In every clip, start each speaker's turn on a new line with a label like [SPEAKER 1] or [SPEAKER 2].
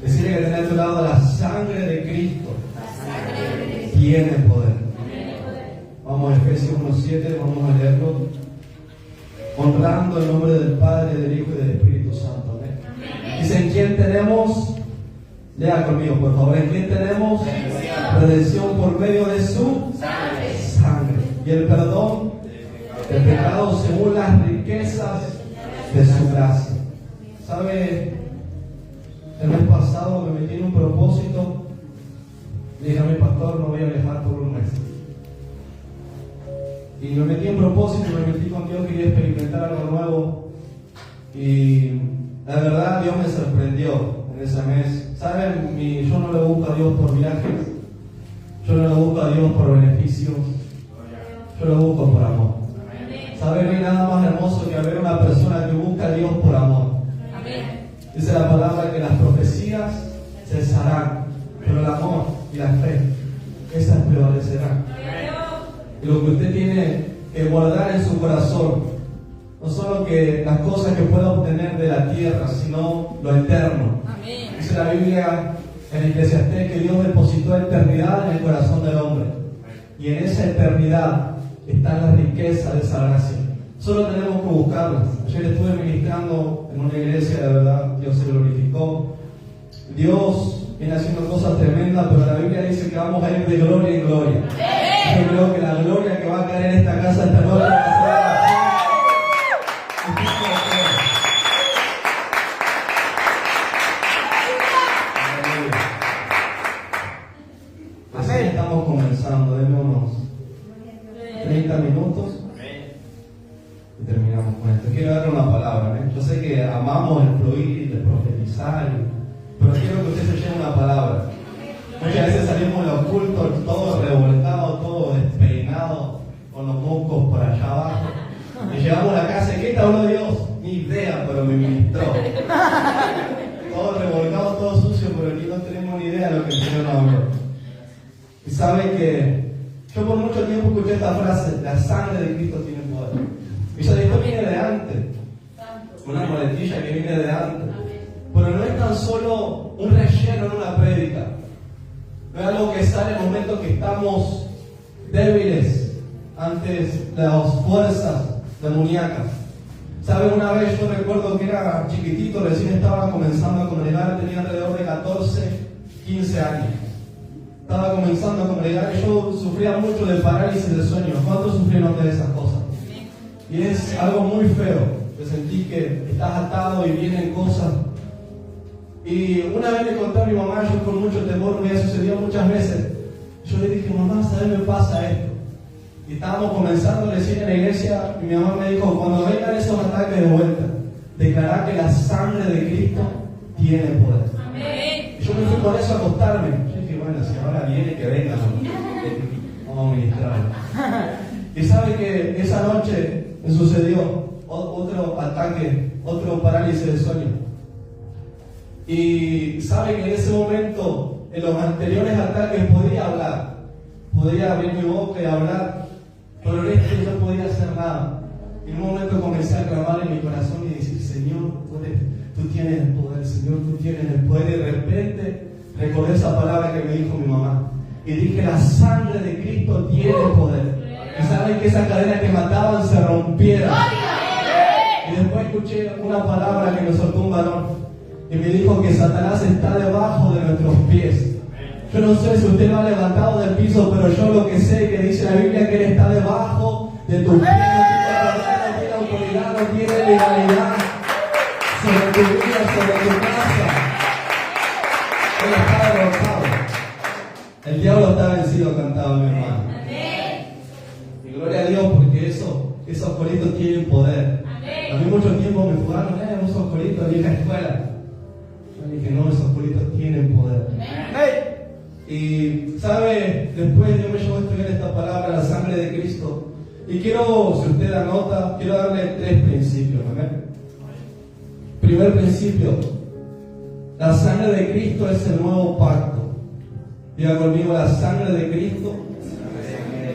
[SPEAKER 1] Decirle que tenés a tu lado: la sangre de Cristo tiene poder. Vamos a Efesios 1:7, vamos a leerlo. Honrando el nombre del Padre, del Hijo y del Espíritu Santo. Amén. Dice: ¿en quién tenemos? Lea conmigo, por favor. ¿En quién tenemos? Redención por medio de su sangre. Y el perdón del pecado según las riquezas de su gracia. ¿Sabe? El mes pasado me metí en un propósito. Le dije a mi pastor: no voy a viajar por un mes. Y me metí en propósito, me metí con Dios, quería experimentar algo nuevo. Y la verdad, Dios me sorprendió en ese mes. ¿Saben? Yo no le busco a Dios por viajes. Yo no le busco a Dios por beneficios. Yo lo busco por amor. ¿Saben? No hay nada más hermoso que ver una persona que busca a Dios por amor. Dice la palabra que las profecías cesarán, pero el amor y la fe, esas prevalecerán. Y lo que usted tiene que guardar en su corazón, no solo que las cosas que pueda obtener de la tierra, sino lo eterno. Dice la Biblia en Eclesiastés que Dios depositó eternidad en el corazón del hombre. Y en esa eternidad está la riqueza de esa gracia. Solo tenemos que buscarla. Ayer estuve ministrando en una iglesia, de verdad, Dios se glorificó. Dios viene haciendo cosas tremendas, pero la Biblia dice que vamos a ir de gloria en gloria. Yo creo que la gloria que va a caer en esta casa esta noche va a ser así. Estamos comenzando, denme unos 30 minutos y terminamos con esto. Quiero darle una palabra, ¿eh? Yo sé que amamos el fluir, el profetizar, pero quiero que usted se lleve una palabra. Muchas veces salimos de los cultos todo revolcado, todo despeinado, con los mocos por allá abajo. Y llegamos a la casa y ¿qué te habló Dios? Ni idea, pero me ministró. Todo revolcado, todo sucio, pero aquí no tenemos ni idea de lo que el Señor nos habló. Y saben que yo por mucho tiempo escuché esta frase: la sangre de Cristo tiene poder. Y yo digo, esto viene de antes. Una muletilla que viene de antes. Pero no es tan solo un relleno en una prédica. No es algo que sale en el momento que estamos débiles ante las fuerzas demoníacas. ¿Saben? Una vez yo recuerdo que era chiquitito, recién estaba comenzando a congregar, tenía alrededor de 14, 15 años. Estaba comenzando a congregar y yo sufría mucho de parálisis de sueño. ¿Cuántos sufrieron de esas cosas? Y es algo muy feo, que sentí que estás atado y vienen cosas. Y una vez le conté a mi mamá, yo con mucho temor, me había sucedido muchas veces. Yo le dije: mamá, ¿sabes? Me pasa esto. Y estábamos comenzando recién en la iglesia y mi mamá me dijo: cuando vengan esos ataques de vuelta, declarar que la sangre de Cristo tiene poder. Amén. Y yo me fui con eso a acostarme. Yo dije: bueno, si ahora viene, que venga, vamos a ministrar. Y sabe que esa noche me sucedió otro ataque, otro parálisis de sueño. Y sabe que en ese momento, en los anteriores ataques, podía hablar, podía abrir mi boca y hablar, pero en este no podía hacer nada. Y en un momento comencé a clamar en mi corazón y decir: Señor, tú tienes el poder, Señor, tú tienes el poder. Y de repente recordé esa palabra que me dijo mi mamá y dije: la sangre de Cristo tiene poder. Y saben que esas cadenas que mataban se rompieron. Y después escuché una palabra que me soltó un varón y me dijo que Satanás está debajo de nuestros pies. Yo no sé si usted lo ha levantado del piso, pero yo lo que sé que dice la Biblia que Él está debajo de tus pies. No tiene autoridad, no tiene legalidad sobre tu vida, sobre tu casa. Él está derrotado. El diablo está vencido, cantaba mi hermano. Y gloria a Dios, porque esos coritos tienen poder. A mí mucho tiempo me jugaron esos coritos de vieja escuela. Yo dije: no, esos coritos tienen poder. Y sabe, después Dios me llevó a estudiar esta palabra, la sangre de Cristo. Y quiero, si usted anota, quiero darle 3 principios. ¿Okay? Primer principio: la sangre de Cristo es el nuevo pacto. Diga conmigo: la sangre de Cristo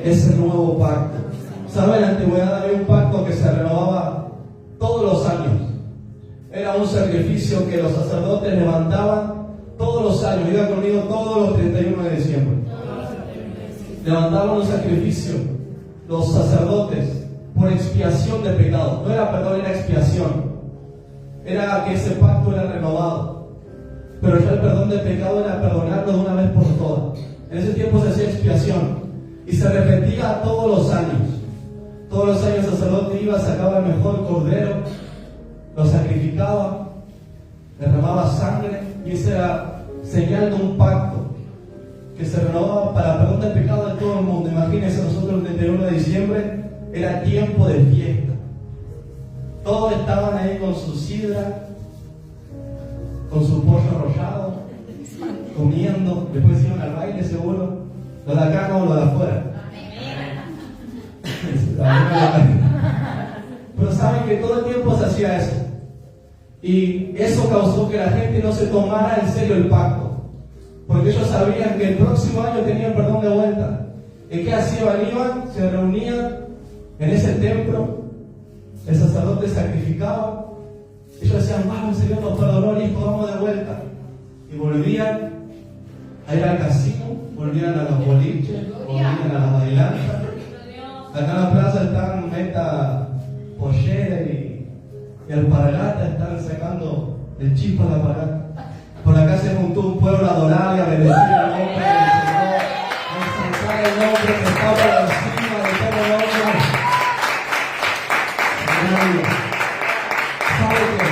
[SPEAKER 1] es el nuevo pacto. ¿Sabe? En la antigüedad había un pacto que se renovaba todos los años. Era un sacrificio que los sacerdotes levantaban años, diga conmigo, todos los 31 de diciembre, levantaban un sacrificio los sacerdotes por expiación de pecado. No era perdón, era expiación. Era que ese pacto era renovado. Pero ya el perdón de pecado era perdonarlo de una vez por todas. En ese tiempo se hacía expiación y se repetía todos los años. Todos los años el sacerdote iba, sacaba el mejor cordero, lo sacrificaba, derramaba sangre, y esa era señal de un pacto que se renovaba para perdón del pecado de todo el mundo. Imagínense, nosotros el 31 de diciembre era tiempo de fiesta. Todos estaban ahí con su sidra, con su pollo arrollado, comiendo. Después iban al baile seguro. Lo de acá no, lo de afuera. Pero saben que todo el tiempo se hacía eso. Y eso causó que la gente no se tomara en serio el pacto. Porque ellos sabían que el próximo año tenían perdón de vuelta. ¿Y qué hacían? Iban, se reunían en ese templo, el sacerdote sacrificaba. Ellos decían, vamos, el Señor nos perdonó, hijo, vamos de vuelta. Y volvían a ir al casino, volvían a los boliches, volvían a las bailanzas. Acá en la plaza están Meta, Pollera y Alpargata, están sacando el chispo a la alpargata. Por acá se juntó un pueblo a adorar y a bendecir el nombre del Señor, a exaltar el nombre que está por encima de todo nombre. ¿Sabe que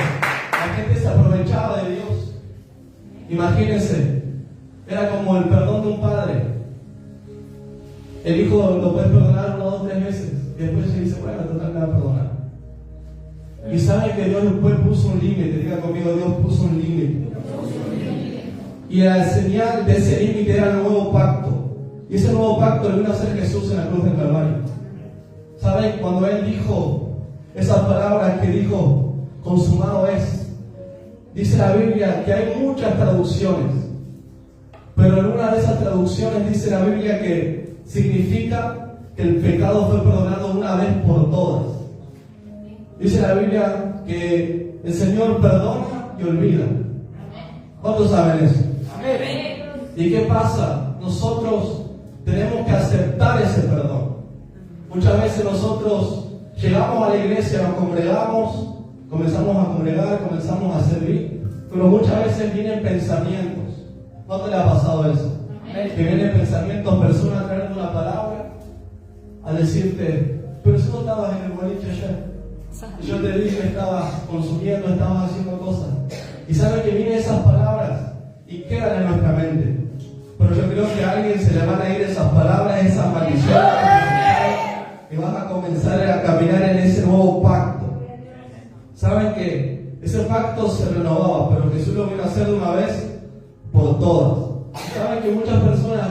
[SPEAKER 1] la gente se aprovechaba de Dios? Imagínense, era como el perdón de un padre. El hijo lo puede perdonar 1, 2, 3 veces y después se dice, bueno, total me va a perdonar. Y saben que Dios después puso un límite. Diga conmigo, Dios puso un límite. Y la señal de ese límite era el nuevo pacto. Y ese nuevo pacto lo vino a hacer Jesús en la cruz del Calvario. ¿Saben? Cuando Él dijo esas palabras que dijo, consumado es, dice la Biblia que hay muchas traducciones. Pero en una de esas traducciones dice la Biblia que significa que el pecado fue perdonado una vez por todas. Dice la Biblia que el Señor perdona y olvida. ¿Cuántos saben eso? ¿Y qué pasa? Nosotros tenemos que aceptar ese perdón. Muchas veces nosotros llegamos a la iglesia, nos congregamos, comenzamos a congregar, comenzamos a servir, pero muchas veces vienen pensamientos. ¿No te le ha pasado eso? Que vienen pensamientos, personas traen una palabra a decirte, pero si no estabas en el boliche ayer. Yo te dije que estabas consumiendo, estabas haciendo cosas. Y saben que vienen esas palabras y quedan en nuestra mente. Pero yo creo que a alguien se le van a ir esas palabras, esas maldiciones, y van a comenzar a caminar en ese nuevo pacto. Saben que ese pacto se renovaba, pero Jesús lo vino a hacer de una vez por todas. Saben que muchas personas,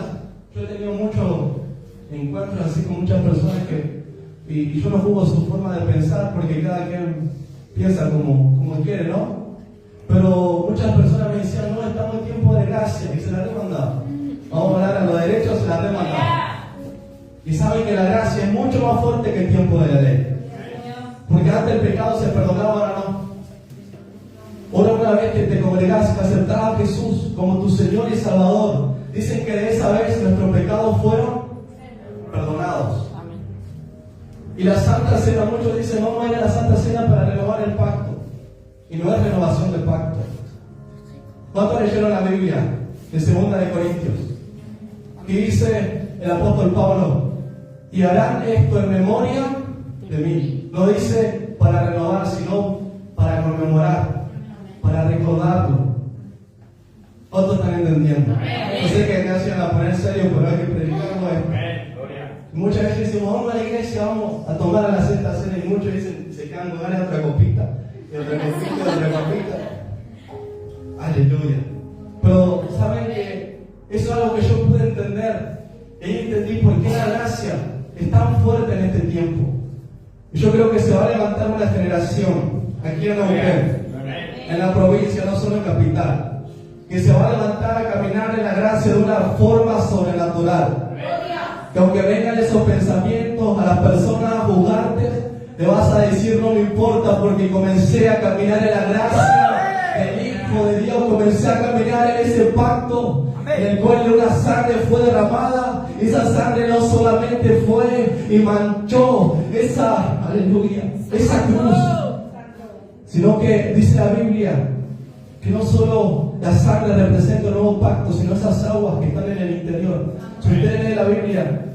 [SPEAKER 1] yo he tenido muchos encuentros así con muchas personas y yo no juzgo su forma de pensar porque cada quien piensa como quiere, ¿no? Pero muchas personas me decían, no, estamos en tiempo de gracia y se la remandaba. Vamos a hablar a lo derecho, se la remandaba. Y saben que la gracia es mucho más fuerte que el tiempo de la ley. Porque antes el pecado se perdonaba, ahora no. Ahora una vez que te congregas, que aceptabas a Jesús como tu Señor y Salvador, dicen que de esa vez nuestros pecados fueron perdonados. Y la Santa Cena, muchos dicen, vamos a ir a la Santa Cena para renovar el pacto. Y no es renovación del pacto. ¿Cuántos leyeron la Biblia de 2 de Corintios? Que dice el apóstol Pablo, y harán esto en memoria de mí. No dice para renovar, sino para conmemorar, para recordarlo. ¿Cuántos están entendiendo? Yo sé que acá se van a poner serio, pero hay que predicarlo esto. Muchas veces decimos, vamos a la iglesia, vamos a tomar a la Santa Cena, y muchos dicen, se quedan con ganas de otra copita, y otra copita, y otra copita. Aleluya. Pero saben que eso es algo que yo pude entender. Y entendí por qué la gracia es tan fuerte en este tiempo. Y yo creo que se va a levantar una generación aquí en Neuquén, en la provincia, no solo en capital, que se va a levantar a caminar en la gracia de una forma sobrenatural. Que aunque vengan esos pensamientos a las personas a juzgarte, te vas a decir, no me importa, porque comencé a caminar en la gracia del Hijo de Dios, comencé a caminar en ese pacto en el cual una sangre fue derramada. Esa sangre no solamente fue y manchó esa, aleluya, esa cruz, sino que dice la Biblia que no solo la sangre representa un nuevo pacto, sino esas aguas que están en el interior. Si usted lee la Biblia,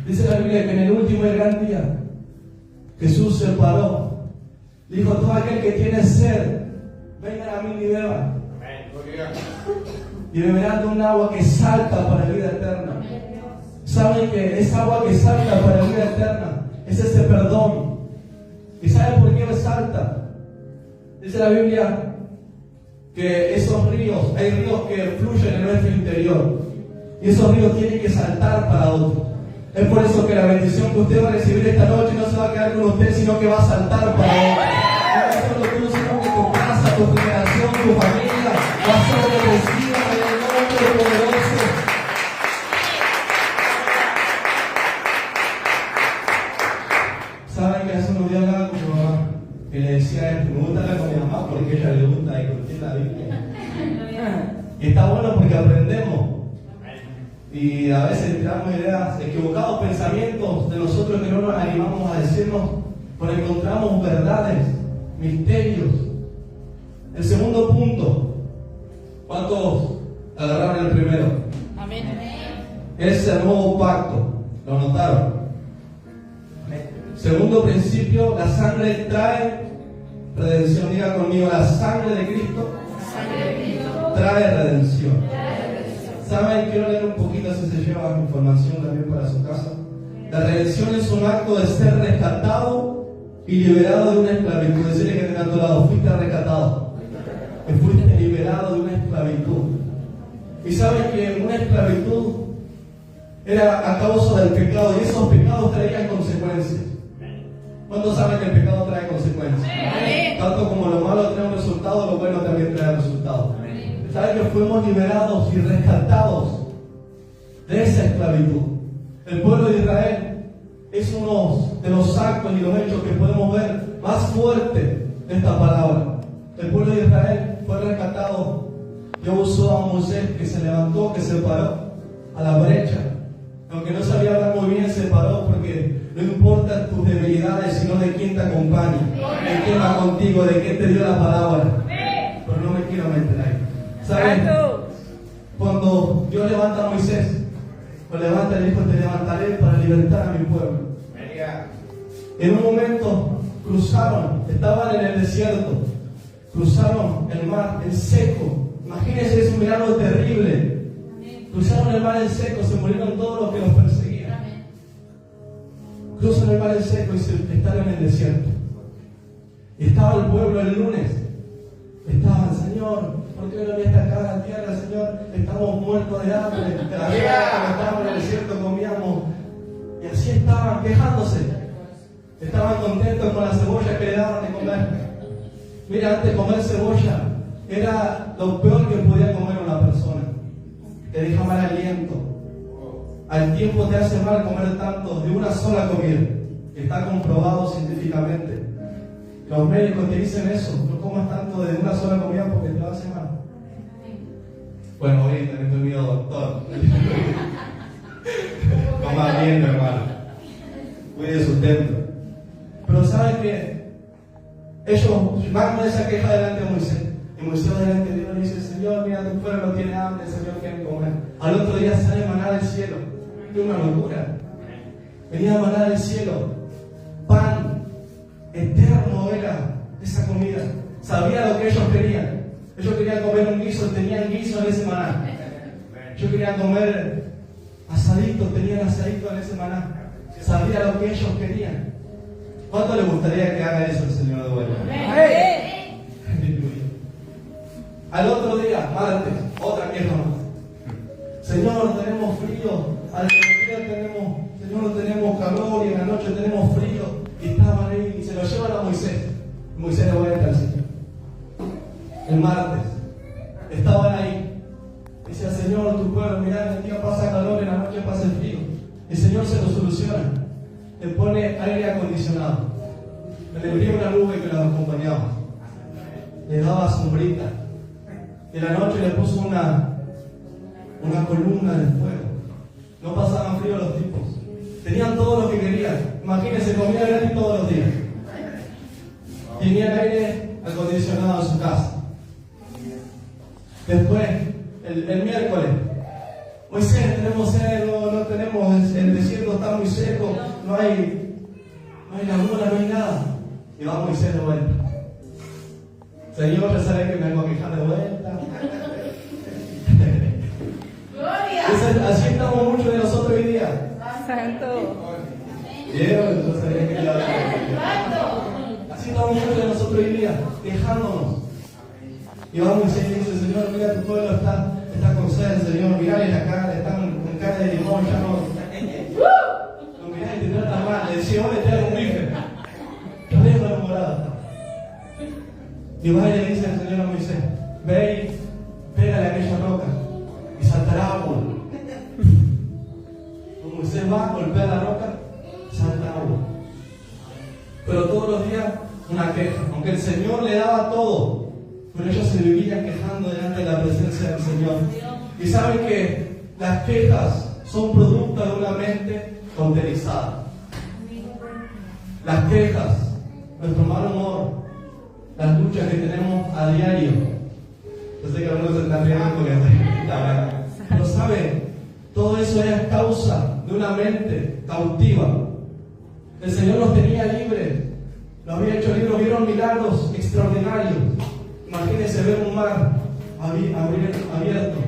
[SPEAKER 1] dice la Biblia que en el último y gran día Jesús se paró, dijo: todo aquel que tiene sed, vengan a mí y beban, y beberán de un agua que salta para la vida eterna. Saben que esa agua que salta para la vida eterna es ese perdón. ¿Y saben por qué salta? Dice la Biblia que esos ríos, hay ríos que fluyen en nuestro interior, y esos ríos tienen que saltar para otros. Es por eso que la bendición que usted va a recibir esta noche no se va a quedar con usted, sino que va a saltar para otros. No solo tú, sino que tu casa, tu generación, tu familia va a ser bendecida en el nombre poderoso. Saben que hace unos días hablaba con mi mamá y le decía esto: me gusta hablar con mi mamá porque a ella le gusta discutir la Biblia. Y está bueno porque aprendemos. Y a veces tiramos ideas equivocados, pensamientos de nosotros que no nos animamos a decirnos, pero encontramos verdades, misterios. El segundo punto, ¿cuántos agarraron el primero?
[SPEAKER 2] Amén.
[SPEAKER 1] Es el nuevo pacto. ¿Lo notaron? Segundo principio, la sangre trae redención. Diga conmigo: la sangre de Cristo trae redención. ¿Saben? Quiero leer un poquito, si se lleva información también para su casa. La redención es un acto de ser rescatado y liberado de una esclavitud. Decirle que tenga a tu lado: fuiste rescatado, que fuiste liberado de una esclavitud. Y saben que una esclavitud era a causa del pecado, y esos pecados traían consecuencias. ¿Cuántos saben que el pecado trae consecuencias? Tanto como lo malo trae un resultado, lo bueno también trae resultados. ¿Saben que fuimos liberados y rescatados de esa esclavitud? El pueblo de Israel es uno de los actos y los hechos que podemos ver más fuerte de esta palabra. El pueblo de Israel fue rescatado. Dios usó a Moisés, que se levantó, que se paró a la brecha. Aunque no sabía hablar muy bien, se paró, porque no importa tus debilidades, sino de quién te acompaña, de quién va contigo, de quién te dio la palabra. Pero no me quiero meter ahí. ¿Saben? Cuando Dios levanta a Moisés, lo levanta y le dijo: te levantaré para libertar a mi pueblo. En un momento cruzaron, estaban en el desierto, cruzaron el mar en seco. Imagínense, es un milagro terrible. Cruzaron el mar en seco, se murieron todos los que los perseguían. Cruzan el mar en seco y están en el desierto. Y estaba el pueblo el lunes. Estaban: Señor, ¿por qué no viene acá a la tierra, Señor? Estamos muertos de hambre. De la vida cuando estábamos en el desierto comíamos. Y así estaban quejándose. Estaban contentos con la cebolla que le daban de comer. Mira, antes de comer cebolla era lo peor que podía comer una persona. Te deja mal aliento. Al tiempo te hace mal comer tanto de una sola comida. Está comprobado científicamente. Los médicos te dicen eso: no comas tanto de una sola comida porque te va a hacer mal. Bueno, ahorita me estoy miedo, doctor. Coma bien, hermano. Cuide su templo. Pero ¿saben qué? Ellos van con esa queja delante de Moisés. Y Moisés delante de Dios le dice: Señor, mira, tu pueblo tiene hambre, Señor, quiere comer. Al otro día sale maná del cielo. Es una locura. Venía maná del cielo. Pan eterno era esa comida. Sabía lo que ellos querían. Ellos querían comer un guiso, tenían guiso en ese maná. Ellos querían comer asadito, tenían asadito en ese maná. Sabía lo que ellos querían. ¿Cuánto le gustaría que haga eso el Señor de vuelta? Al otro día, martes, otra queja más. Señor, tenemos frío. Al día tenemos, Señor, tenemos calor, y en la noche tenemos frío. Y estaban ahí y se lo llevan a Moisés. Moisés le vuelta al Señor. El martes estaban ahí. Decía: Señor, tu pueblo, mirá, en el día pasa calor, en la noche pasa el frío. El Señor se lo soluciona. Le pone aire acondicionado. Le envía una nube que los acompañaba. Le daba sombrita. Y en la noche le puso una columna de fuego. No pasaban frío los tipos. Tenían todo lo que querían. Imagínense, comían gratis todos los días. Tenían aire acondicionado en su casa. Después, el miércoles, Moisés, tenemos sed, no tenemos, el desierto está muy seco, no hay laguna, no hay nada. Y va Moisés de vuelta. Señor, ya sabe que me vengo a quejar de vuelta. Así estamos muchos de nosotros hoy día.
[SPEAKER 2] Santo.
[SPEAKER 1] ¿Vieron? Yo sabía que iba a hablar. Así estamos muchos de nosotros hoy día, quejándonos. Y vamos y dice, Señor, mira, tu pueblo está con sed, Señor, mirale la cara, están con cara de limón, ya no. No mirá y te tratan mal. Le decía, vos le traes un bife. Yo dejo la morada. Y va y le dice al Señor a Moisés, ve y pégale a aquella roca y saltará agua. Moisés va, golpea la roca, salta agua. Pero todos los días una queja, aunque el Señor le daba todo, pero ellos se vivían quejando delante de la presencia del Señor. Y saben que las quejas son producto de una mente cauterizada. Las quejas, nuestro mal humor, las luchas que tenemos a diario. Yo sé que algunos se están riendo porque pero saben, todo eso es causa de una mente cautiva. El Señor los tenía libres, los había hecho libres, vieron milagros extraordinarios. Imagínense ver un mar abierto.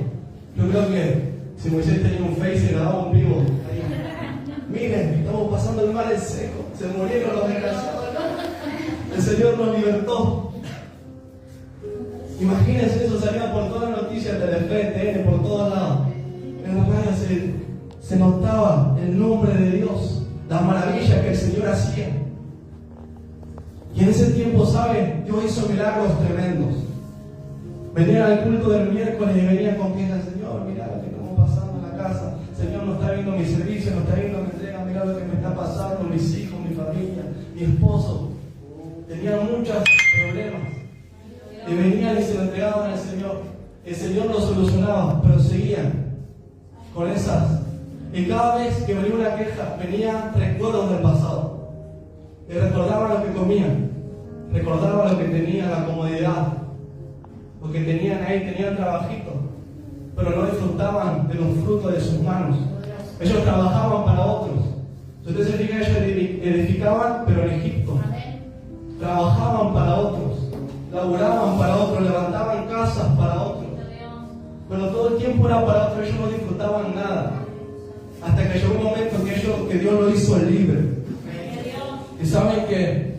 [SPEAKER 1] Yo creo que si Moisés tenía un Face y grababa un vivo, ahí, miren, estamos pasando el mar en seco, se murieron los desgraciados. El Señor nos libertó. Imagínense eso, salía por todas las noticias, Telefe, TN, por todos lados. En la radio se notaba el nombre de Dios, las maravillas que el Señor hacía. Y en ese tiempo, ¿sabe? Dios hizo milagros tremendos. Venían al culto del miércoles y venían con quejas, Señor, mira lo que estamos pasando en la casa. Señor, no está viendo mi servicio, no está viendo mi entrega, mira lo que me está pasando, mis hijos, mi familia, mi esposo. Tenían muchos problemas. Y venían y se lo entregaban al Señor. El Señor lo solucionaba, pero seguían con esas. Y cada vez que venía una queja, venían recuerdos del pasado. Y recordaban lo que comían, recordaban lo que tenían, la comodidad, lo que tenían ahí, tenían trabajito, pero no disfrutaban de los frutos de sus manos. Ellos trabajaban para otros. Entonces se fija, ellos edificaban, pero en Egipto. Trabajaban para otros, laburaban para otros, levantaban casas para otros. Pero todo el tiempo era para otros, ellos no disfrutaban nada. Hasta que llegó un momento que Dios lo hizo libre. Y saben que,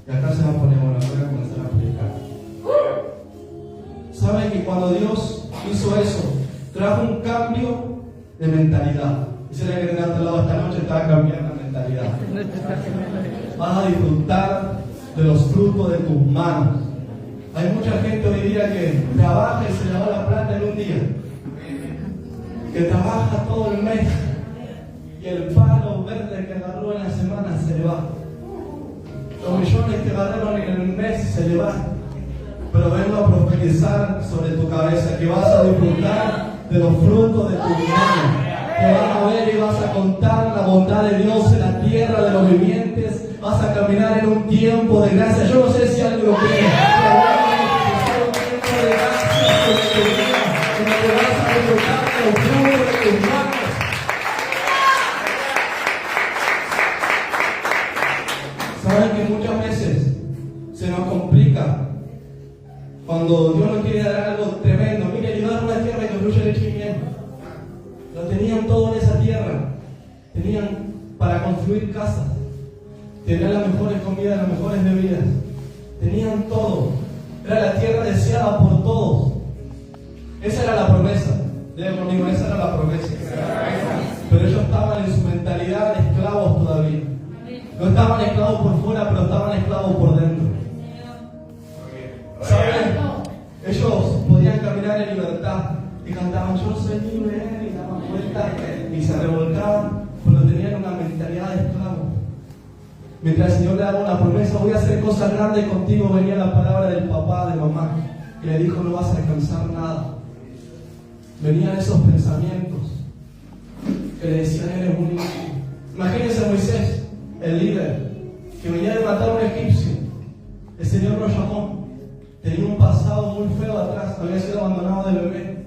[SPEAKER 1] y acá se va a poner, bueno, voy a comenzar a explicar. Saben que cuando Dios hizo eso, trajo un cambio de mentalidad. Dice que tenía a tu lado esta noche, te va a cambiar la mentalidad. Vas a disfrutar de los frutos de tus manos. Hay mucha gente hoy día que trabaja y se le va la plata en un día, que trabaja todo el mes y el palo verde que agarró en la semana se le va. Los millones que agarraron en el mes se le van. Pero vengo a profetizar sobre tu cabeza que vas a disfrutar de los frutos de tus manos, que vas a ver y vas a contar la bondad de Dios en la tierra de los vivientes. Vas a caminar en un tiempo de gracia. Yo no sé si alguien lo cree, pero un tiempo de gracia en el que vas a disfrutar de los frutos de tus manos. Saben que muchas veces se nos complica cuando Dios nos quiere dar algo tremendo. Mire, ayudar a una tierra que fluye leche y miel. Lo tenían todo en esa tierra. Tenían para construir casas. Tenían las mejores comidas, las mejores bebidas. Tenían todo. Era la tierra deseada por todos. Esa era la promesa. Diga conmigo, esa era la promesa. Pero ellos estaban en su mentalidad de esclavos todavía. No estaban esclavos por fuera, pero estaban esclavos por dentro. ¿Saben? Ellos podían caminar en libertad y cantaban, yo soy libre, y daban vueltas y se revolcaban, pero tenían una mentalidad de esclavo. Mientras el Señor le daba una promesa, voy a hacer cosas grandes contigo, venía la palabra del papá, de mamá, y le dijo, no vas a alcanzar nada. venían esos pensamientos que le decían: eres un niño. Imagínense a Moisés, el líder, que venía de matar a un egipcio. El Señor lo llamó. Tenía un pasado muy feo atrás, había sido abandonado de bebé.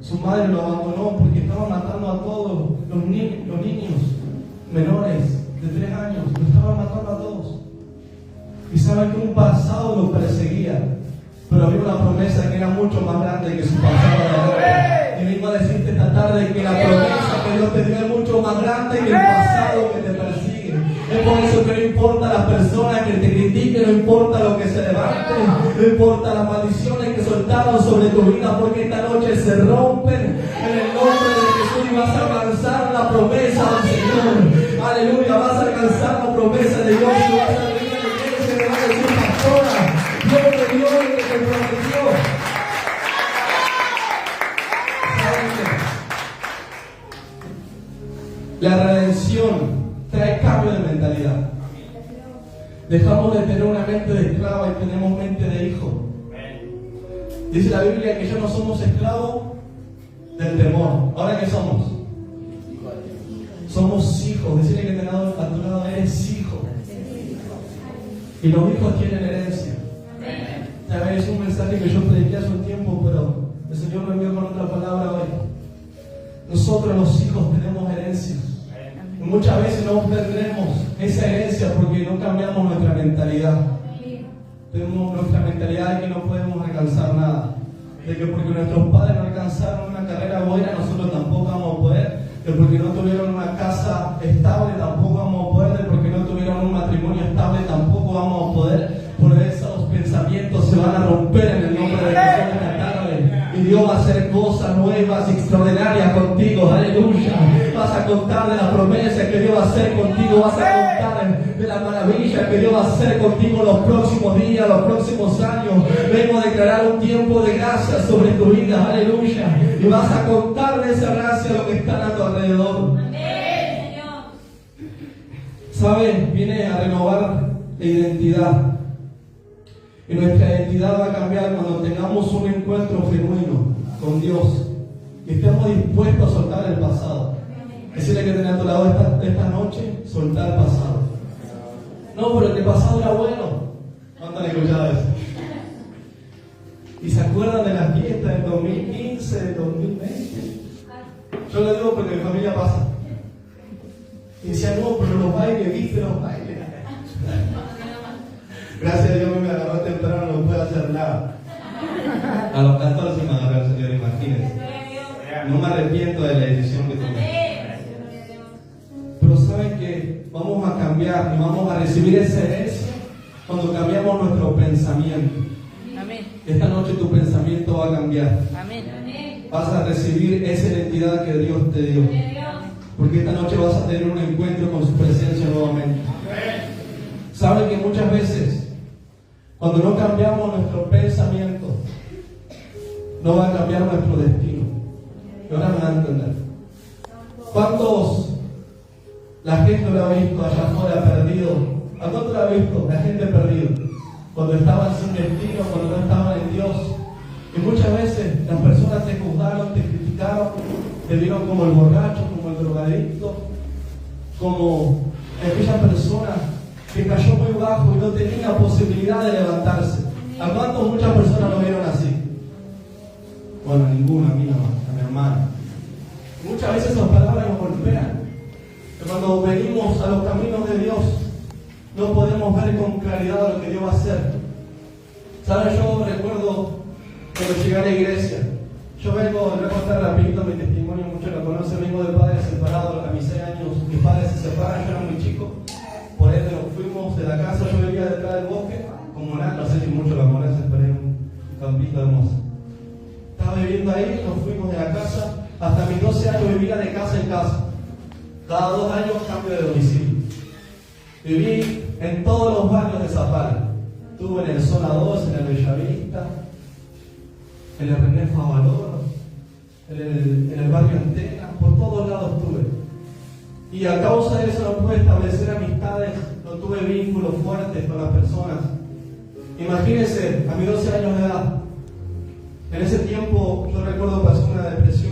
[SPEAKER 1] Su madre lo abandonó porque estaba matando a todos los niños menores de 3 años. Lo estaban matando a todos. Y saben que un pasado lo perseguía, pero había una promesa que era mucho más grande que su pasado. Y vengo a decirte esta tarde que la promesa que Dios te dio es mucho más grande que el pasado que te persigue. Es por eso que no importa las personas que te critiquen, no importa lo que se levante, no importa las maldiciones que soltaron sobre tu vida, porque esta noche se rompen en el nombre de Jesús y vas a alcanzar la promesa del Señor. Aleluya, vas a alcanzar la promesa de Dios. Y vas a venir a la iglesia y le vas a decir: pastora, Dios te dio lo que te prometió. La redención trae cambio de mentalidad. Dejamos de tener una mente de esclavo y tenemos mente de hijo. Dice la Biblia que ya no somos esclavos del temor. ¿Ahora qué somos? Somos hijos. Decirle que te a tu lado: eres hijo. Y los hijos tienen herencia. ¿Sabes? Es un mensaje que yo prediqué hace un tiempo, pero el Señor me envió con otra palabra hoy. Nosotros los hijos tenemos herencias. Y muchas veces no obtendremos esa herencia porque no cambiamos nuestra mentalidad. Tenemos nuestra mentalidad de que no podemos alcanzar nada. De que porque nuestros padres no alcanzaron una carrera buena, nosotros tampoco vamos a poder. De porque no tuvieron una casa estable, tampoco vamos a poder. De porque no tuvieron un matrimonio estable, tampoco vamos a poder. Por esos pensamientos se van a romper en el nombre de Jesús esta tarde. Y Dios va a hacer cosas nuevas y extraordinarias contigo. Aleluya. Vas a contar de la promesa que Dios va a hacer contigo. Vas a contar de la maravilla que Dios va a hacer contigo los próximos días, los próximos años. Vengo a declarar un tiempo de gracia sobre tu vida. Aleluya. Y vas a contar de esa gracia lo que está a tu alrededor. ¿Sabes? Viene a renovar la identidad. Y nuestra identidad va a cambiar cuando tengamos un encuentro genuino con Dios y estemos dispuestos a soltar el pasado. Decirle que tenés a tu lado esta noche: soltar el pasado. No, pero el pasado era bueno. ¿Cuánto han escuchado eso? ¿Y se acuerdan de las fiestas del 2015, del 2020? Yo lo digo porque mi familia pasa. Y decían: no, pero los bailes, ¿viste los bailes? Gracias a Dios me agarró temprano, no puedo hacer nada. A los 14 me agarró el Señor, imagínense. No me arrepiento de la decisión que tomé. Pero saben que vamos a cambiar y vamos a recibir esa herencia cuando cambiamos nuestro pensamiento. Esta noche tu pensamiento va a cambiar. Vas a recibir esa identidad que Dios te dio. Porque esta noche vas a tener un encuentro con su presencia nuevamente. Saben que muchas veces, cuando no cambiamos nuestro pensamiento, no va a cambiar nuestro destino. Y ahora me van a entender. ¿Cuántos la gente lo ha visto allá afuera perdido? ¿A cuánto lo ha visto la gente perdida? Cuando estaban sin destino, cuando no estaban en Dios. Y muchas veces las personas te juzgaron, te criticaron, te vieron como el borracho, como el drogadicto, como aquella persona que cayó muy bajo y no tenía posibilidad de levantarse. ¿A cuántos muchas personas lo vieron así? Bueno, a ninguno, a mí nomás, a mi hermano. Muchas veces esas palabras nos golpean. Que cuando venimos a los caminos de Dios, no podemos ver con claridad lo que Dios va a hacer. ¿Saben? Yo recuerdo cuando llegué a la iglesia. Yo vengo, les voy a contar rapidito mi testimonio, muchos lo conocen, vengo de padres separados, a mis 6 años mis padres se separan, yo era muy chico. Por ende nos fuimos de la casa, yo vivía detrás del bosque, como no sé si muchos lo conocen, pero es un campito hermoso. Estaba viviendo ahí, nos fuimos de la casa, hasta mis 12 años vivía de casa en casa. Cada 2 años cambio de domicilio. Viví en todos los barrios de Zapala. Estuve en el Zona 2, en el Bellavista, en el René Favaloro, en el barrio Antena, por todos lados estuve. Y a causa de eso no pude establecer amistades, no tuve vínculos fuertes con las personas. Imagínense, a mis 12 años de edad, en ese tiempo yo recuerdo pasé una depresión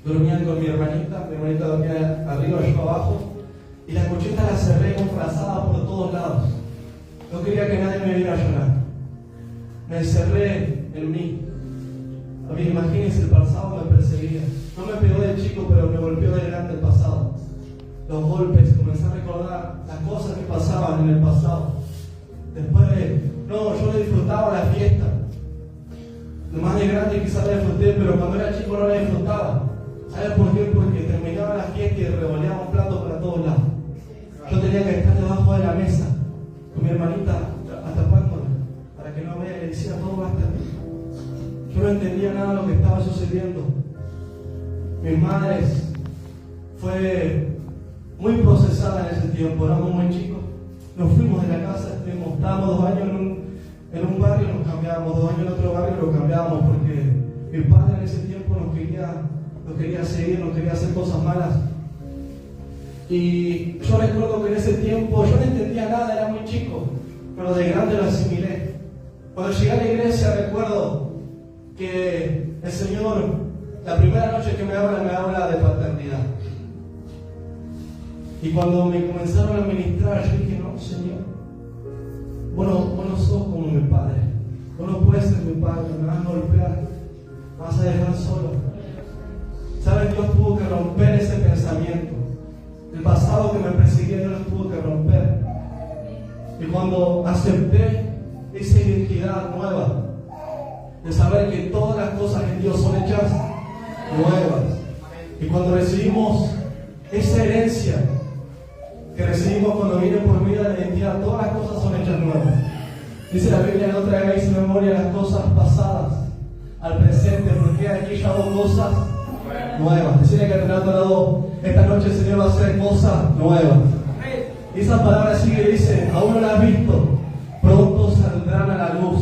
[SPEAKER 1] dormían con mi hermanita dormía arriba, yo abajo, y la cocheta la cerré con frazada por todos lados. No quería que nadie me viera a llorar. Me encerré en mí. A mí, imagínense, el pasado me perseguía. No me pegó de chico, pero me golpeó de grande el pasado. Los golpes, comencé a recordar las cosas que pasaban en el pasado. Después yo no disfrutaba la fiesta. Lo más de grande quizás la disfruté, pero cuando era chico no la disfrutaba. ¿Sabes por qué? Porque terminaba la fiesta y revoleaba un plato para todos lados. Yo tenía que estar debajo de la mesa con mi hermanita atrapándola para que no vea, le decía todo basta. Yo no entendía nada de lo que estaba sucediendo. Mis madres fue muy procesada en ese tiempo, éramos muy chicos. Nos fuimos de la casa, estábamos 2 años en un barrio, nos cambiábamos, 2 años en otro barrio, lo cambiábamos porque mi padre en ese tiempo nos quería seguir, nos quería hacer cosas malas. Y yo recuerdo que en ese tiempo yo no entendía nada, era muy chico, pero de grande lo asimilé. Cuando llegué a la iglesia recuerdo que el Señor, la primera noche que me habla de paternidad. Y cuando me comenzaron a ministrar, yo dije, no, Señor, vos no sos como mi padre. Vos no puedes ser mi padre, me vas a golpear, me vas a dejar solo. ¿Sabes? Dios tuvo que romper ese pensamiento. El pasado que me perseguía, Dios lo tuvo que romper. Y cuando acepté esa identidad nueva, de saber que todas las cosas en Dios son hechas nuevas. Y cuando recibimos esa herencia que recibimos cuando viene por medio de la identidad, todas las cosas son hechas nuevas. Dice la Biblia, no traigáis en memoria las cosas pasadas al presente, porque aquí yo hago cosas nuevas. Decirle que a tu lado, esta noche el Señor va a hacer cosas nuevas. Y esa palabra sigue, dice, aún no la has visto, pronto saldrán a la luz.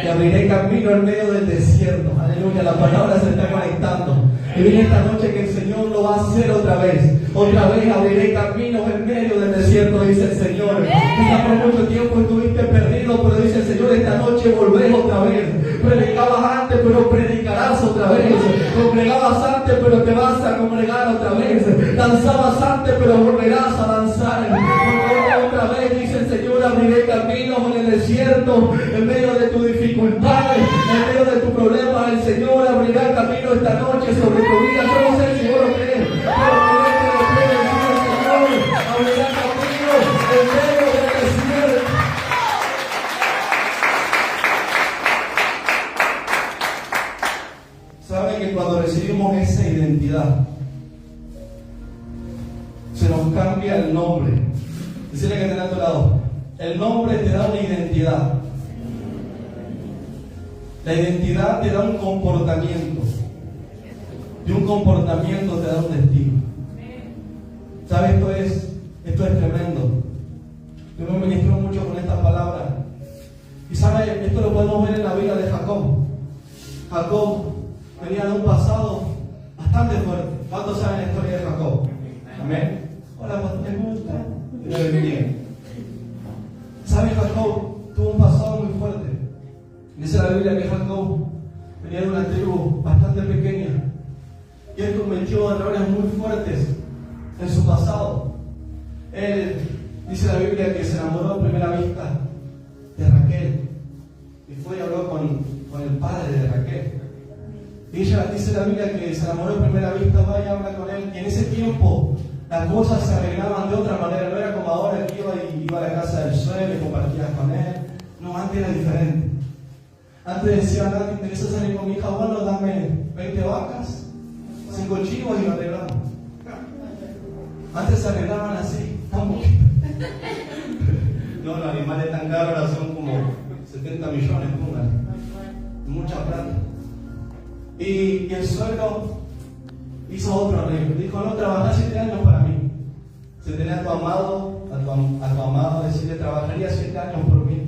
[SPEAKER 1] Y abriré camino en medio del desierto. Aleluya, la palabra se está conectando. Y viene esta noche que el Señor lo va a hacer otra vez. Otra vez abriré caminos en medio del desierto, dice el Señor. Quizás por mucho tiempo estuviste perdido, pero dice el Señor, esta noche volvés otra vez. Predicabas antes, pero predicarás otra vez. Congregabas antes, pero te vas a congregar otra vez. Danzabas antes, pero volverás a danzar. Otra vez, dice el Señor, abriré caminos en el desierto, en medio de tus dificultades, en medio de tus problemas. El Señor abrirá camino esta noche sobre tu vida. Yo no sé si vos lo crees, pero abrirá camino en medio del desierto. ¿Sabe que cuando recibimos esa identidad, se nos cambia el nombre? Decirle que está a tu lado, el nombre te da una identidad. La identidad te da un comportamiento. Y un comportamiento te da un destino. ¿Sabes? Esto es tremendo. Yo me ministro mucho con esta palabra. Y ¿sabes? Esto lo podemos ver en la vida de Jacob. Jacob venía de un pasado bastante fuerte. ¿Cuántos saben la historia de Jacob? Amén. Hola, ¿te gusta? Bien. ¿Sabes? Jacob tuvo un pasado muy fuerte. Dice la Biblia que Jacob venía de una tribu bastante pequeña y él cometió errores muy fuertes en su pasado. Él, dice la Biblia, que se enamoró a primera vista de Raquel y fue y habló con el padre de Raquel. Y ella, dice la Biblia, que se enamoró a primera vista, va y habla con él. Y en ese tiempo las cosas se arreglaban de otra manera. No era como ahora que iba a la casa del suegro y compartías con él. No, antes era diferente. Antes decía, nada, ¿te interesa salir con mi hija? Bueno, dame 20 vacas, 5 chivos y lo arreglamos. Antes se arreglaban así, tan poquito. No, los animales tan caros ahora son como 70 millones, póngale. Mucha plata. Y el suegro hizo otro arreglo. Dijo, no, trabajás 7 años para mí. Se tenía a tu amado, a tu amado, decirle, trabajaría 7 años por mí.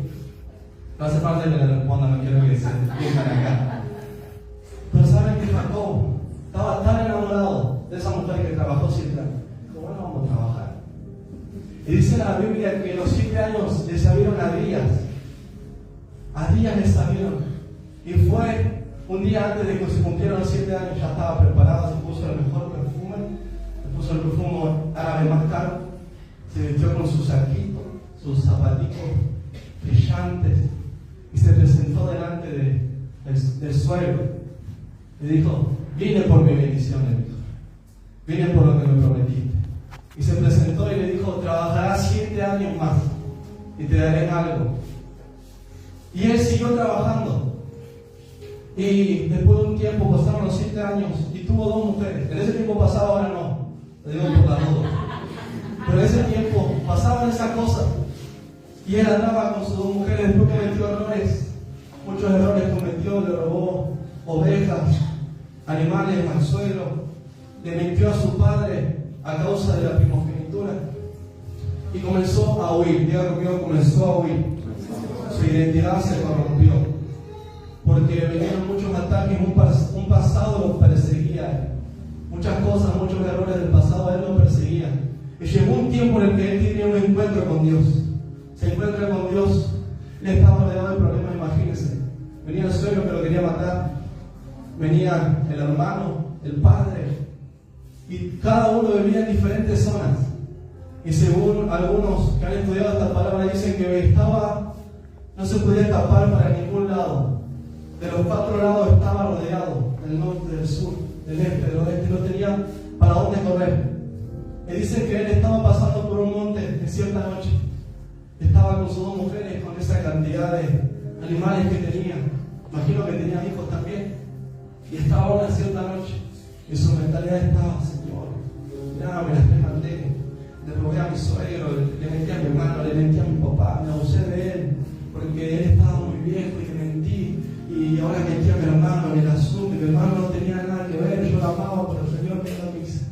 [SPEAKER 1] No hace falta que le respondan, no quiero que se fijan acá. Pero saben que Jacob estaba tan enamorado de esa mujer que trabajó 7 años. Dijo, bueno, vamos a trabajar. Y dice la Biblia que los 7 años le salieron a Días. A Días le salieron. Y fue Un día antes de que se cumplieran los 7 años ya estaba preparada, se puso el mejor perfume, se puso el perfume árabe más caro, se vistió con su saquito, sus zapatitos brillantes y se presentó delante del suegro. Y dijo: vine por mi bendición, le dijo. Vine por lo que me prometiste. Y se presentó y le dijo: trabajarás 7 años más y te daré algo. Y él siguió trabajando. Y después de un tiempo pasaron los 7 años y tuvo 2 mujeres. En ese tiempo pasaba, ahora no. Te digo por la duda. Pero en ese tiempo pasaban esas cosas. Y él andaba con sus 2 mujeres. Después cometió errores. Muchos errores cometió. Le robó ovejas, animales al suelo. Le mintió a su padre a causa de la primogenitura. Y comenzó a huir. Diga conmigo, comenzó a huir. Su identidad se corrompió. Porque venían muchos ataques, un pasado lo perseguía. Muchas cosas, muchos errores del pasado a él lo perseguían. Y llegó un tiempo en el que él tenía un encuentro con Dios. Se encuentra con Dios, él estaba rodeado de problemas, imagínense. Venía el suegro que lo quería matar, venía el hermano, el padre, y cada uno vivía en diferentes zonas. Y según algunos que han estudiado esta palabra, dicen que no se podía escapar para ningún lado. De los 4 lados estaba rodeado, del norte, del sur, del este, del oeste, no tenía para dónde correr. Y dicen que él estaba pasando por un monte en cierta noche. Estaba con sus 2 mujeres, con esa cantidad de animales que tenía. Imagino que tenía hijos también. Y estaba una cierta noche. Y su mentalidad estaba: Señor, ya me las mandé. Le robé a mi suegro, le mentí a mi hermano, le mentí a mi papá, me abusé de él, porque él estaba muy viejo y le mentí. Y ahora metí a mi hermano en el asunto, mi hermano no tenía nada que ver, yo lo amaba, pero el Señor me lo hizo.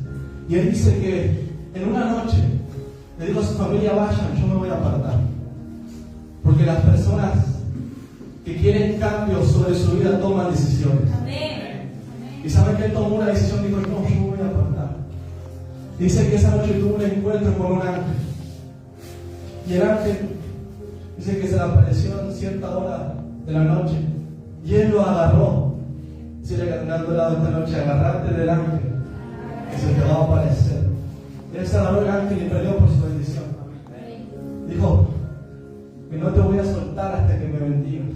[SPEAKER 1] Y él dice que en una noche le dijo a su familia: vayan, yo me voy a apartar. Porque las personas que quieren cambios sobre su vida toman decisiones. Amén. Y saben que él tomó una decisión, dijo: no, yo me voy a apartar. Dice que esa noche tuvo un encuentro con un ángel. Y el ángel dice que se le apareció en cierta hora de la noche. Y él lo agarró. Si le caminando al lado esta noche, agarrarte del ángel, que se te va a aparecer. Y él se agarró el ángel y peleó por su bendición. Dijo: que no te voy a soltar hasta que me bendigas.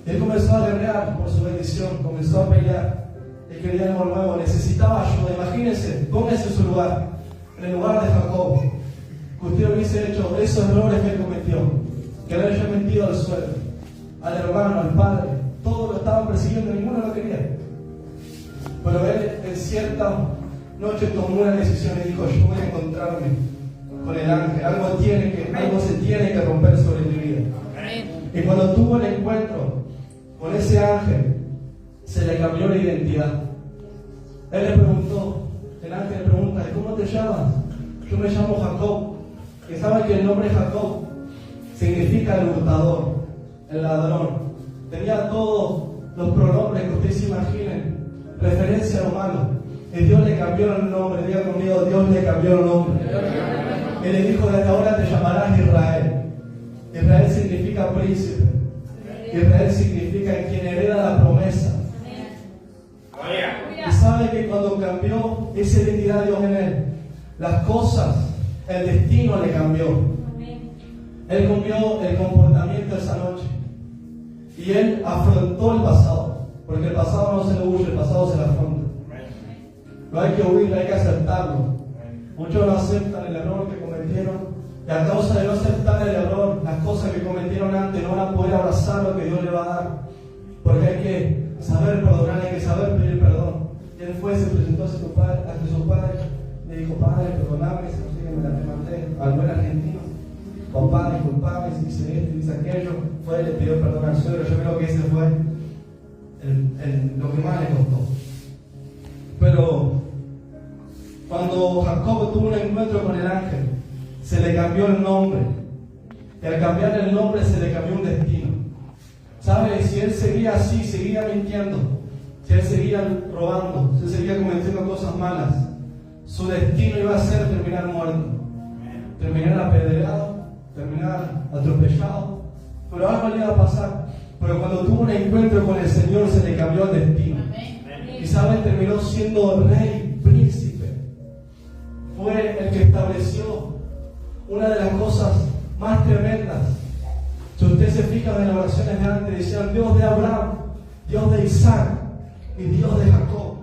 [SPEAKER 1] Él comenzó a guerrear por su bendición, comenzó a pelear. Él quería algo nuevo, necesitaba ayuda. Imagínense, póngase en su lugar, en el lugar de Jacob. Que usted hubiese hecho esos errores que él cometió, que le haya mentido al suegro, al hermano, al padre. Todos lo estaban persiguiendo, ninguno lo quería. Pero él en cierta noche tomó una decisión y dijo: yo voy a encontrarme con el ángel. Algo se tiene que romper sobre mi vida. Y cuando tuvo el encuentro con ese ángel, se le cambió la identidad. Él le preguntó, el ángel le pregunta: ¿cómo te llamas? Yo me llamo Jacob. Que sabe que el nombre Jacob significa el hurtador, el ladrón. Tenía todos los pronombres que ustedes se imaginen, referencia a lo malo. Y Dios le cambió el nombre. Diga conmigo: Dios le cambió el nombre. Él le dijo: desde ahora te llamarás Israel. Israel significa príncipe. Israel significa quien hereda la promesa. Y sabe que cuando cambió esa identidad de Dios en él, las cosas, el destino le cambió. Él cambió el comportamiento esa noche. Y él afrontó el pasado. Porque el pasado no se le huye, el pasado se le afronta. No hay que huirlo, hay que aceptarlo. Muchos no aceptan el error que cometieron. Y a causa de no aceptar el error, las cosas que cometieron antes, no van a poder abrazar lo que Dios le va a dar. Porque hay que saber perdonar, hay que saber pedir perdón. Y él fue, se presentó ante su padre, le dijo: padre, perdoname, si no sé que me la mandé al buen argentino. Papá, disculpame, si hice esto, hice aquello. Fue, le pidió perdón al suegro. Yo creo que ese fue lo que más le costó. Pero cuando Jacob tuvo un encuentro con el ángel, se le cambió el nombre. Y al cambiar el nombre se le cambió un destino. ¿Sabe? Si él seguía así, seguía mintiendo, si él seguía robando, si él seguía cometiendo cosas malas, su destino iba a ser terminar muerto, terminar apedreado, terminar atropellado. Pero algo le iba a pasar. pero cuando tuvo un encuentro con el Señor se le cambió el destino. Y saben, terminó siendo rey, príncipe. Fue el que estableció una de las cosas más tremendas. Si ustedes se fijan en las oraciones de antes, decían Dios de Abraham, Dios de Isaac y Dios de Jacob.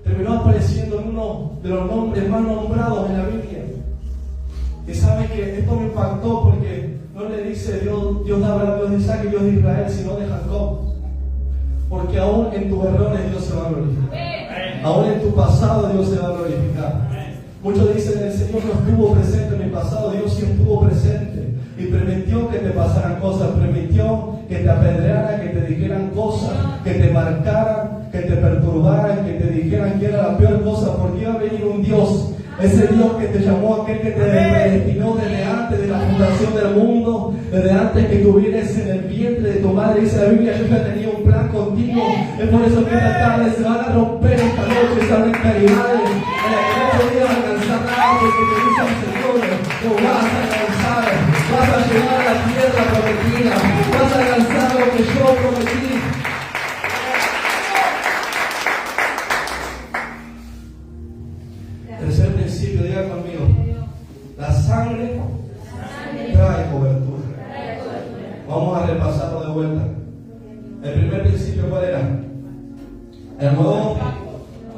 [SPEAKER 1] Terminó apareciendo en uno de los nombres más nombrados en la Biblia. Y saben que esto me impactó porque no le dice Dios de Abraham, Dios de Isaac y Dios de Israel, sino de Jacob. Porque aún en tus errores Dios se va a glorificar. Aún en tu pasado Dios se va a glorificar. Muchos dicen, el Señor no estuvo presente en mi pasado. Dios sí estuvo presente y permitió que te pasaran cosas, permitió que te apedrearan, que te dijeran cosas, que te marcaran, que te perturbaran, que te dijeran que era la peor cosa, porque iba a venir un Dios, ese Dios que te llamó, aquel que te predestinó desde antes de la fundación del mundo, desde antes que estuvieras en el vientre de tu madre. Dice la Biblia, yo ya tenía un plan contigo. Es por eso que esta tarde se van a romper esta noche esas mentalidades en las que no podías alcanzar nada, porque te dice el Señor, lo vas a alcanzar, vas a llegar a la tierra prometida, vas a alcanzar lo que yo prometí. Tercer principio, diga conmigo, la sangre trae cobertura. Vamos a repasarlo de vuelta. El primer principio, ¿cuál era? El nuevo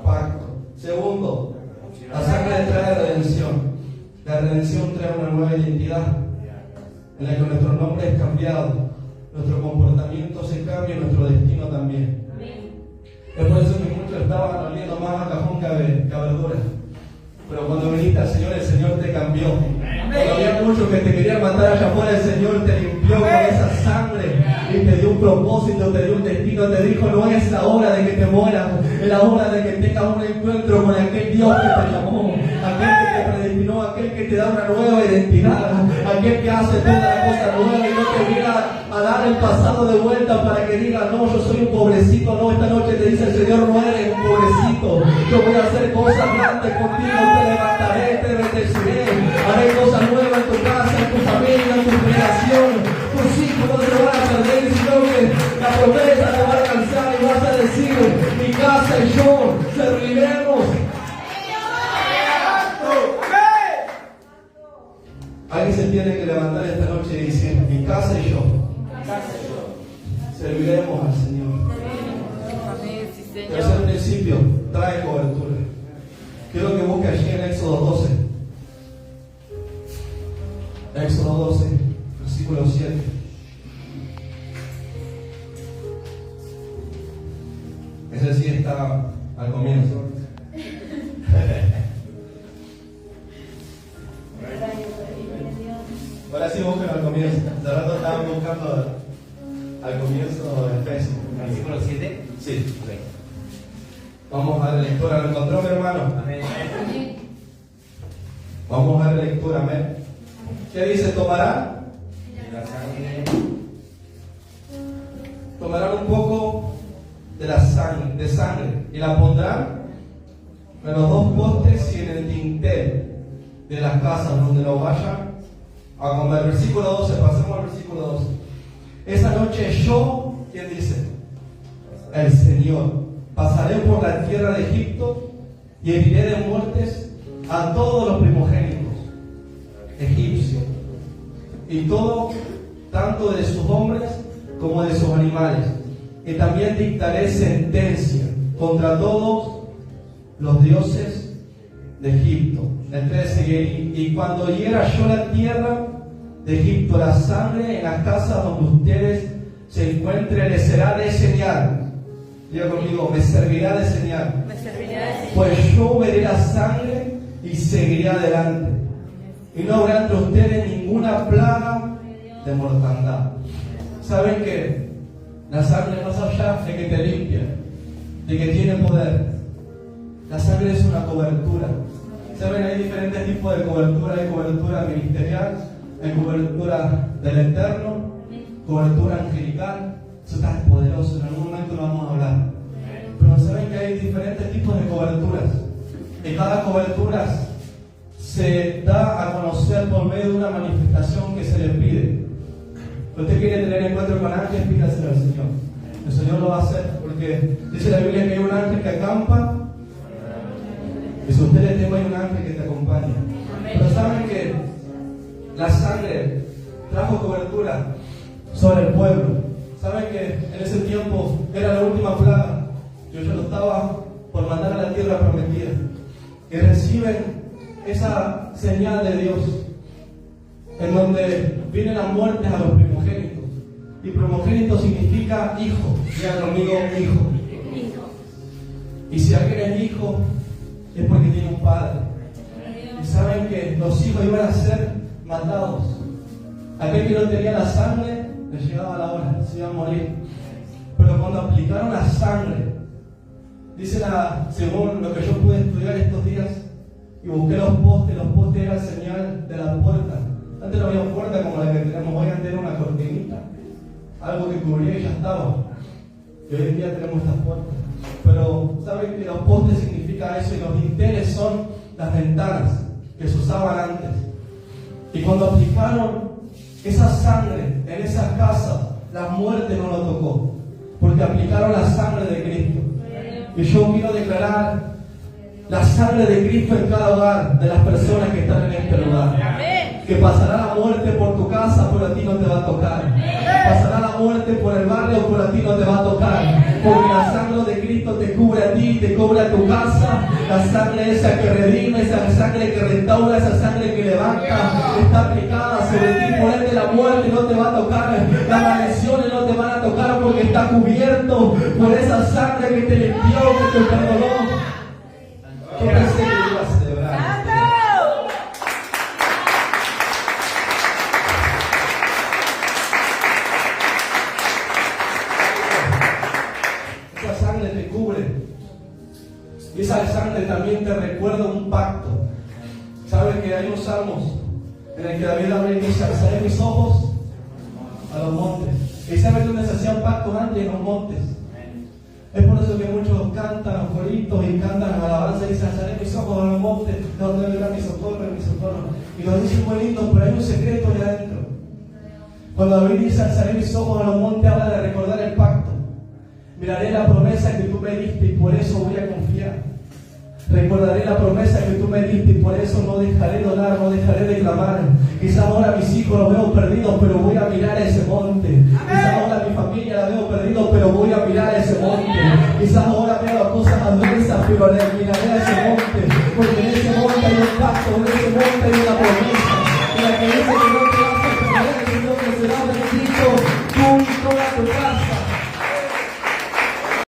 [SPEAKER 1] pacto. Segundo, la sangre trae redención. La redención trae una nueva identidad en la que nuestro nombre es cambiado, nuestro comportamiento se cambia y nuestro destino también. Es por eso que muchos estaban oliendo más a cajón que a verdura. Pero cuando viniste al Señor, el Señor te cambió. Cuando había muchos que te querían matar allá afuera, el Señor te limpió con esa sangre y te dio un propósito, te dio un destino. Te dijo, no es la hora de que te mueras, es la hora de que tengas un encuentro con aquel Dios que te llamó, aquel que te predestinó, aquel que te da una nueva identidad, aquel que hace toda la cosa nueva y no te viene a dar el pasado de vuelta para que digas, no, yo soy un pobrecito. No, esta noche te dice el Señor, no eres un pobrecito. Yo voy a hacer cosas grandes contigo, te levantaré, te bendeciré, haré cosas nuevas en tu casa, en tu familia, en tu creación. Tus hijos no se van a perder, sino que la promesa te va a alcanzar y vas a decir, mi casa y yo serviremos. Alguien se tiene que levantar esta noche y decir, mi casa y yo serviremos al Señor. Tercer principio, trae cobertura. Quiero que busque allí en Éxodo 12. Éxodo 12, versículo 7. Ese sí está al comienzo. Ahora sí busquen al comienzo. De rato estaban buscando al comienzo de Efesios.
[SPEAKER 2] ¿Versículo 7?
[SPEAKER 1] Sí.
[SPEAKER 2] Okay.
[SPEAKER 1] Vamos a la lectura. ¿Lo encontró, mi hermano?
[SPEAKER 2] Amén.
[SPEAKER 1] Vamos a la lectura. Amén. ¿Qué dice? Tomarán un poco de la sangre y la pondrán en los dos postes y en el dintel de las casas donde lo vayan a comer. Versículo 12, pasemos al versículo 12. Esa noche yo, ¿quién dice? El Señor, pasaré por la tierra de Egipto y heriré de muertes a todos los primogénitos egipcios y todo, tanto de sus hombres como de sus animales, y también dictaré sentencia contra todos los dioses de Egipto. El 13, y cuando hiera yo la tierra de Egipto, la sangre en las casas donde ustedes se encuentren les será de señal. Diga conmigo, me servirá de señal. Pues yo veré la sangre y seguiré adelante. Y no habrá entre ustedes ninguna plaga de mortandad. ¿Saben qué? La sangre, más allá de que te limpia, de que tiene poder, la sangre es una cobertura. ¿Saben? Hay diferentes tipos de cobertura. Hay cobertura ministerial, hay cobertura del Eterno, cobertura angelical. Eso está poderoso, en algún momento lo vamos a hablar. Pero saben que hay diferentes tipos de coberturas. Y cada cobertura se da a conocer por medio de una manifestación que se le pide. Usted quiere tener encuentro con ángeles, pídaselo al Señor. El Señor lo va a hacer, porque dice la Biblia que hay un ángel que acampa, y si usted le teme hay un ángel que te acompaña. Pero saben que la sangre trajo cobertura sobre el pueblo. Saben que en ese tiempo era la última plaga. Dios ya lo estaba por mandar a la tierra prometida. Y reciben esa señal de Dios, en donde viene la muerte a los primogénitos. Y primogénito significa hijo. Digan conmigo, hijo. Y si alguien es hijo, es porque tiene un padre. Y saben que los hijos iban a ser matados. Aquel que no tenía la sangre, le llegaba la hora, se iba a morir. Pero cuando aplicaron la sangre, dice según lo que yo pude estudiar estos días, y busqué los postes eran señal de la puerta. Antes no había puerta como la que tenemos hoy, antes era una cortinita, algo que cubría y ya estaba. Y hoy en día tenemos estas puertas. Pero saben que los postes significa eso, y los dinteles son las ventanas que se usaban antes. Y cuando aplicaron esa sangre en esa casa, la muerte no lo tocó, porque aplicaron la sangre de Cristo. Y yo quiero declarar la sangre de Cristo en cada hogar de las personas que están en este lugar. Que pasará la muerte por tu casa, pero a ti no te va a tocar. Pasará la muerte por el barrio, pero a ti no te va a tocar. Porque la sangre de Cristo te cubre a ti, te cubre a tu casa. La sangre esa que redime, esa sangre que restaura, esa sangre que levanta, está aplicada sobre ti. Por ende la muerte no te va a tocar. Las maldiciones no te van a tocar, porque está cubierto por esa sangre que te limpió, que te perdonó. Yo pensé que iba a celebrar. Esa sangre te cubre. Y esa sangre también te recuerda un pacto. ¿Sabes que hay unos salmos en el que David habla y dice: alzaré mis ojos a los montes? ¿Y sabes dónde se hacían pactos antes? En los montes. Es por eso que muchos cantan coritos y cantan alabanza y dicen: alzaré mis ojos a los montes, de donde vendrá mi socorro, mi socorro. Y lo dicen muy lindo, pero hay un secreto ahí adentro. Cuando David dice: alzaré mis ojos a los montes, habla de recordar el pacto. Miraré la promesa que tú me diste y por eso voy a confiar. Recordaré la promesa que tú me diste y por eso no dejaré de orar, no dejaré de clamar. Quizás ahora mis hijos los veo perdidos, pero voy a mirar a ese monte. Quizás ahora mi familia la veo perdidos, pero voy a mirar a ese monte. Quizás ahora veo las cosas adversas, pero miraré a ese monte. Porque en ese monte hay un pacto, en ese monte hay una promesa. En la que dice que no te vas a perder, sino que será bendito tú y toda tu casa.